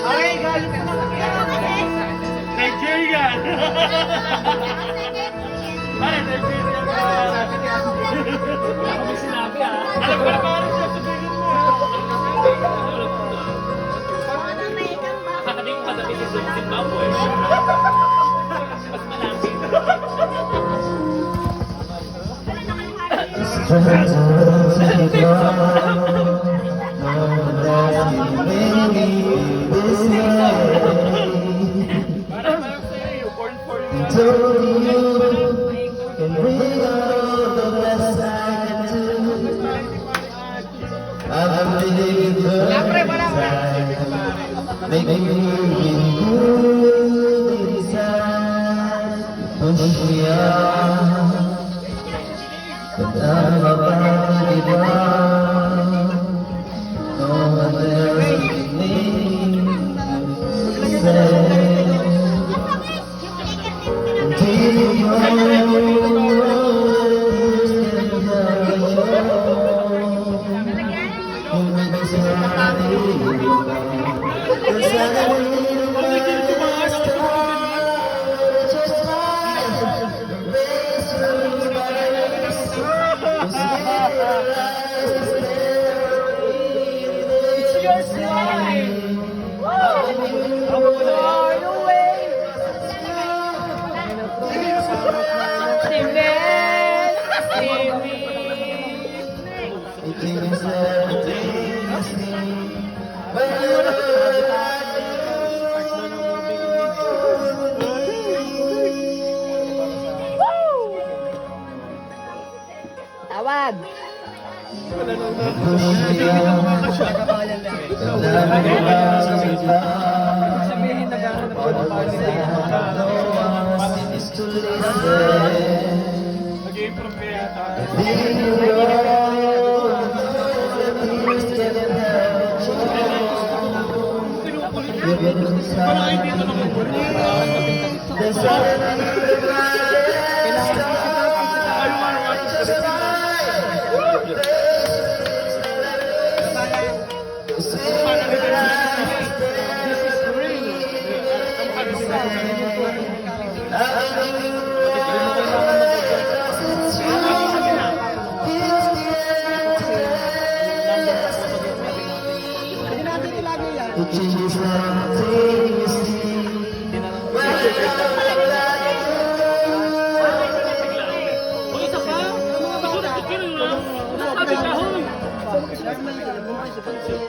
Ay, galing ka na. Nigerian! Ay, Nigerian! Wala kami sinabi alam ko na parang siya sabihin mo. Hindi ko madami si Zimbabwe. Mas malapit. Tawag! Sabihin naghahanap ko ng nag-improve kaya parang hindi ito naman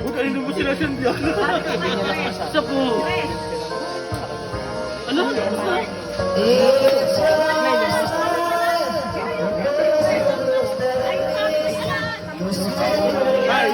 huwag kanino mo sila siyang isa po. Ano? Ay,